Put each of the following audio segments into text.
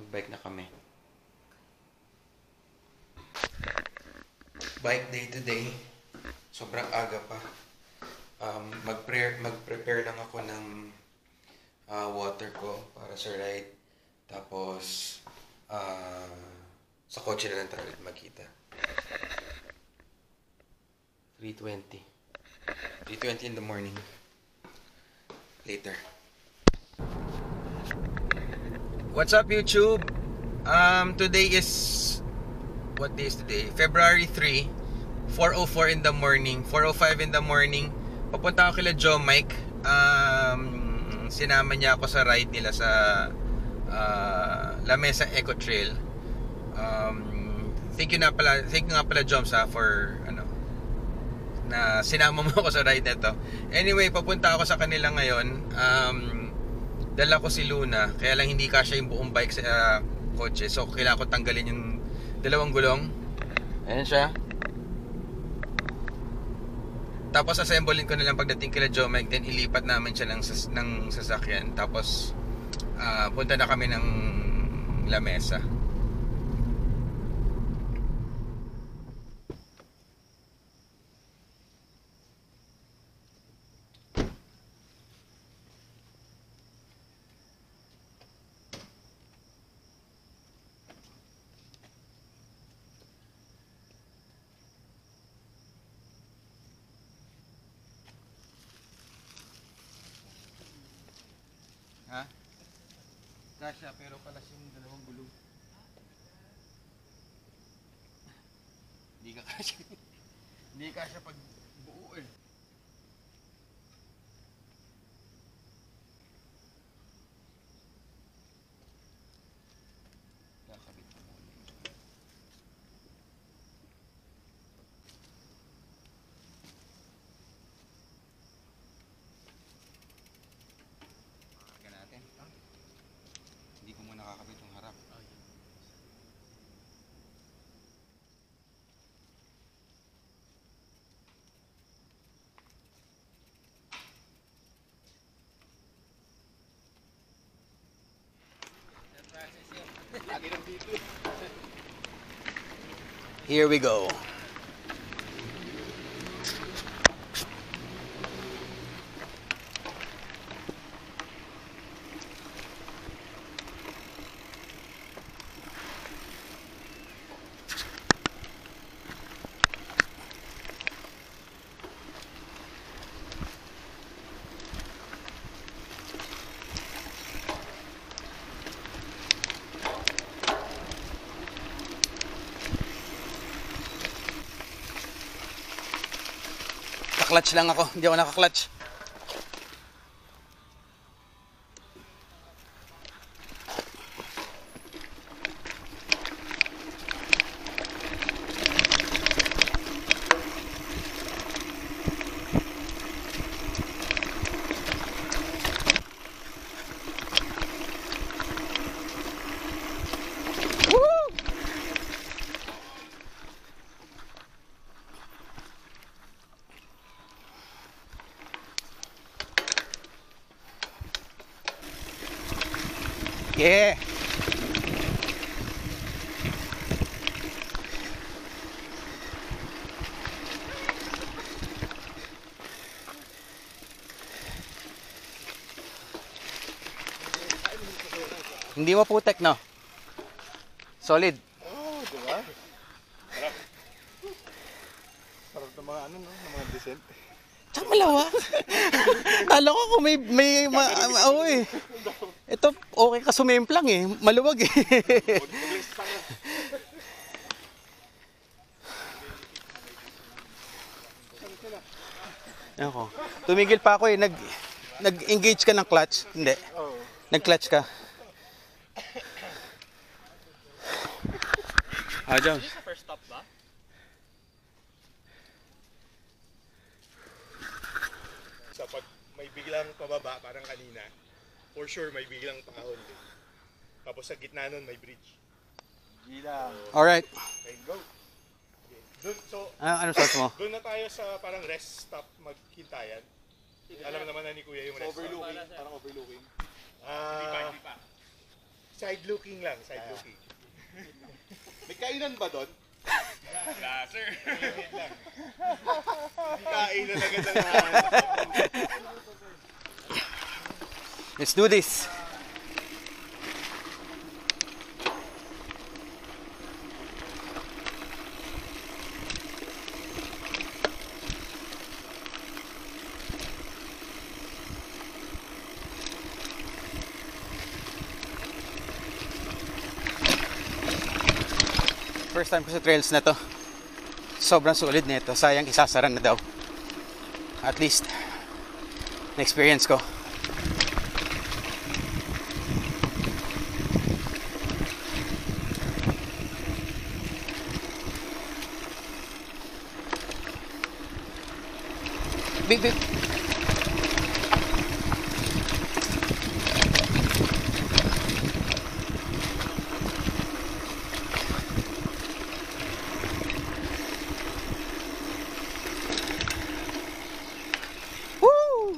Magbike na kami. Bike day today. Sobrang aga pa. Mag-prepare lang ako ng water ko para sa ride. Tapos, sa kotse na lang tayo ulit magkita. 3:20. 3:20 in the morning. Later. What's up, YouTube? Today is... What day is today? February 3. 4:04 in the morning. 4:05 in the morning. Papunta ako kila Joe Mike. Sinama niya ako sa ride nila sa La Mesa Eco Trail. Thank you nga pala Joms for na sinama mo ako sa ride na to. Anyway, papunta ako sa kanila ngayon. Dala ko si Luna, kaya lang hindi kasya yung buong bike sa kotse. So kailangan ko tanggalin yung dalawang gulong. Ayan siya. Tapos assemblein ko na lang pagdating kila Joe Mike, then ilipat namin siya ng sasakyan. Tapos punta na kami ng La Mesa. Ha? Kasya, pero palas yung dalawang gulong. Hindi ka kasya. Hindi kasya pag buo eh. Kakabit mo muna. Hindi ko muna kakabit yung harap. Here we go. Clutch lang ako, hindi ako naka-clutch. Yeah. Hindi mo putek, no? Solid. Oh, diba? Sarap ng mga ng mga decent. Tsaka malawak. Kala ko kung eh. Ito, okay ka sumimplang eh. Maluwag eh. Ako. Tumigil pa ako eh. Nag-engage ka ng clutch? Hindi. Nag-clutch ka. Jones. Is this the first stop ba? So pag may biglang pababa, parang kanina, for sure may biglang pakahon din. Tapos sa gitna nun may bridge. Gila. Alright. Okay, go. Okay. Dun, so, Ano sauce mo? doon na tayo sa parang rest stop maghintayan. Alam naman na ni Kuya yung rest stop. Overlooking, parang overlooking. Hindi pa. Side looking lang, side looking. May kainan ba doon? Wala, sir. Kainan agad ang Let's do this. First time ko sa trails na to. Sobrang solid nito. Sayang isasara na daw. At least na-experience ko. Big. Woo!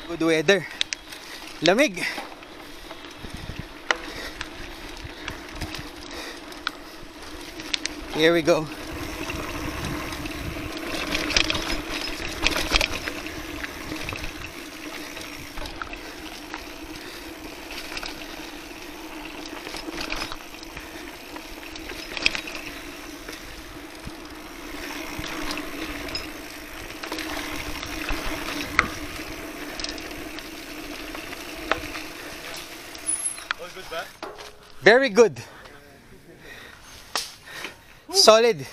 Good weather. Lamig. Here we go. All good ba? Very good. Solid.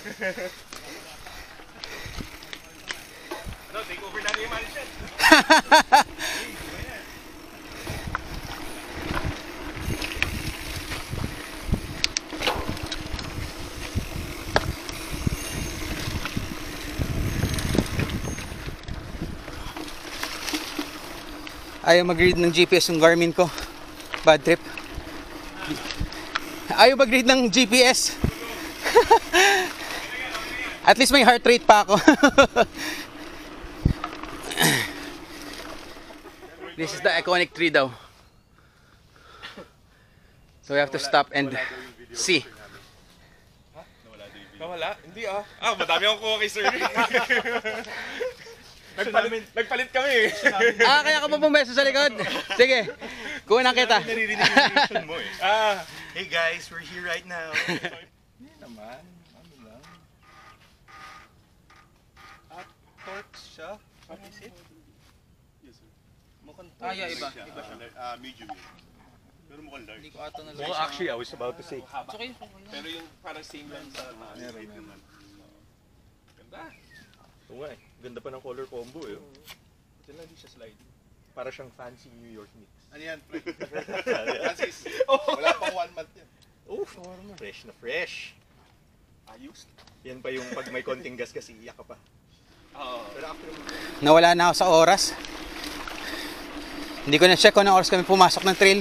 Ano, take over na yung mansion. Ayaw mag-read ng GPS yung Garmin ko. Bad trip. Ayaw mag-read ng GPS. At least may heart rate pa ako. This is the iconic tree daw. So we have to stop and see. Nawala? Hindi ah. Madami akong kuha kay sir. Nagpalit kami eh. Kaya ka pa pumeso sa likod. Sige, kunan kita. Naririnig yung reaction mo eh. Hey guys, we're here right now. Hindi naman. Ano lang. Torque siya. What is it? Yes, sir. Mukhang Yeah, iba. Iba siya. Medium yun. Pero mukhang large. Hindi ko ato na Well, actually, I was about to say. Okay. Pero yung parang same lang sa straight naman. Ganda. Oo nga eh. Ganda pa ng color combo eh. Ito lang, hindi siya slide. Para siyang fancy New York Knicks. Ano yan? Francis, wala pang 1 month yan. Oh, fresh na fresh. Ayos. Yan pa yung pag may konting gas kasi iyak ka pa. Pero after Nawala na ako sa oras. Hindi ko na-check kung anong oras kami pumasok ng trail.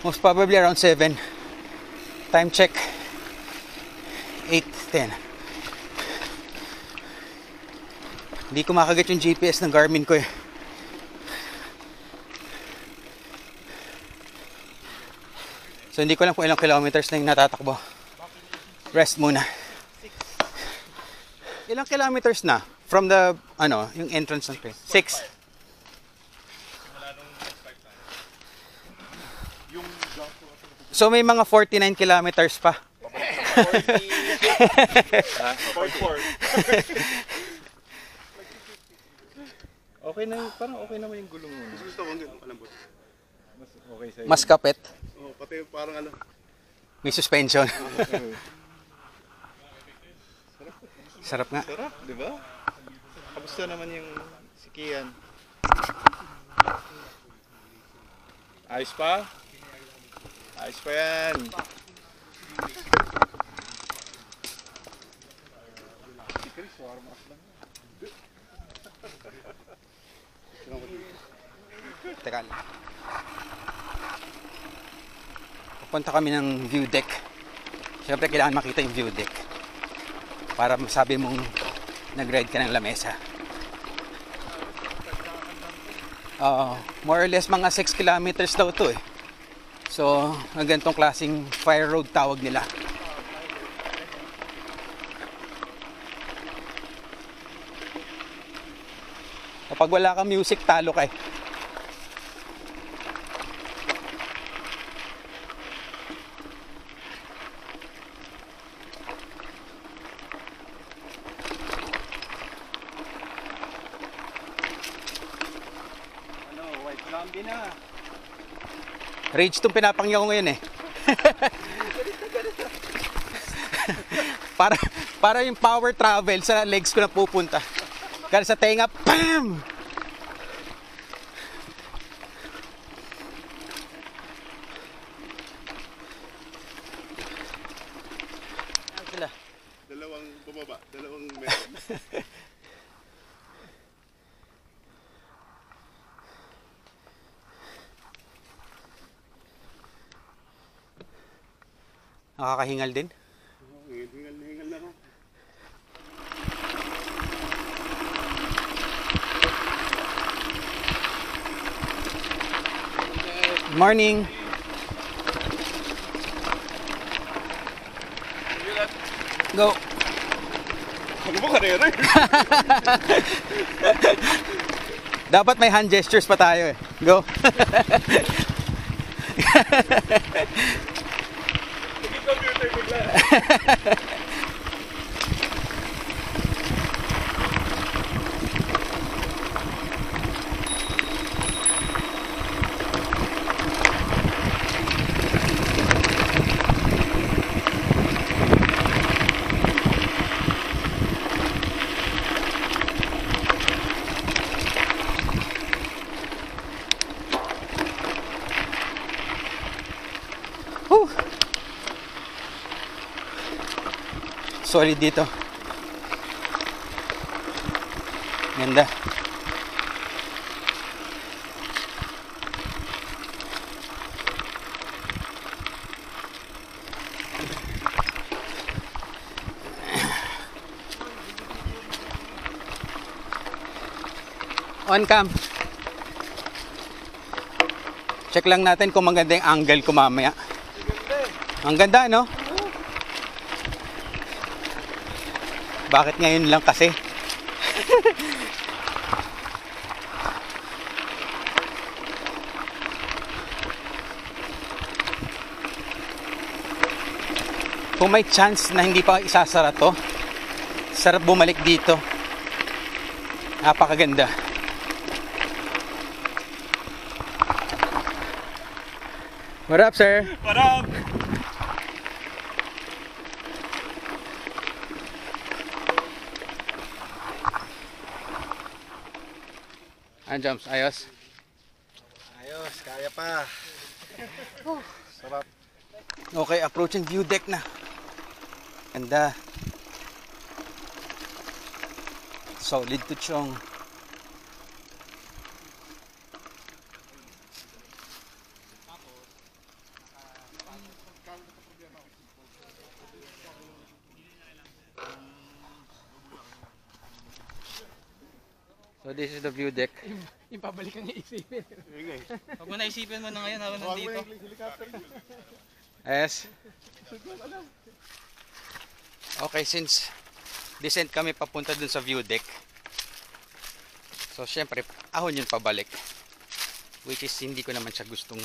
Most probably around 7. Time check 8:10. Hindi ko makagat yung GPS ng Garmin ko eh. So hindi ko alam kung ilang kilometers na yung natatakbo. Rest muna. Ilang kilometers na from the yung entrance ng train? 6. So may mga 49 kilometers pa. 44. Okay na yung, parang okay naman yung gulong mo. Mas gusto ko ang malambot. Mas okay sa'yo. Mas kapit. Oh, pati parang ano. May suspension. Sarap nga. Sarap, di ba? Kamusta naman yung sikian? Ayos pa? Ayos pa yan. Teka lang. Pupunta kami ng view deck. Siyempre kailangan makita yung view deck para masabi mong nag-ride ka ng lamesa. More or less mga 6 kilometers daw to eh. So, ang ganitong klaseng fire road tawag nila. Kapag wala kang music, talo ka eh. White zombie na. Rage tong pinapangyaw ko ngayon eh. para yung power travel sa legs ko na pupunta. Kaya sa tenga, PAM! Sila. Dalawang bumaba, dalawang meron. Nakakahingal din. Hingal na ako. Morning. Go. Ano ba karera? Dapat may hand gestures pa tayo eh. Go. Computer bigla. Whew. Solid dito. Ganda. On cam. Check lang natin kung maganda yung angle ko mamaya. Ang ganda, no? Bakit ngayon lang kasi? Kung may chance na hindi pa isasara to, sarap bumalik dito. Napakaganda. What up, sir? What up? Jumps, ayos. Ayos, kaya pa. Sarap. Okay, approaching view deck na. Ganda. Solid to chong. So this is the view deck. Yung pabalik ang iisipin. Huwag mo na isipin mo na ngayon habang nandito. Yes. Okay, since descent kami papunta dun sa view deck. So syempre, ahon yun pabalik. Which is hindi ko naman siya gustong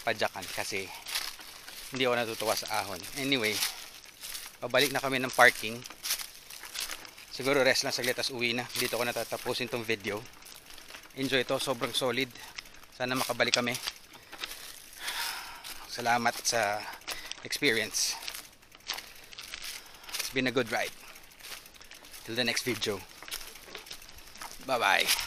padyakan kasi hindi ako natutuwa sa ahon. Anyway, pabalik na kami ng parking. Siguro rest lang saglit as uwi na. Dito ko natatapusin tong video. Enjoy ito, sobrang solid. Sana makabalik kami. Salamat sa experience. It's been a good ride. Till the next video. Bye bye.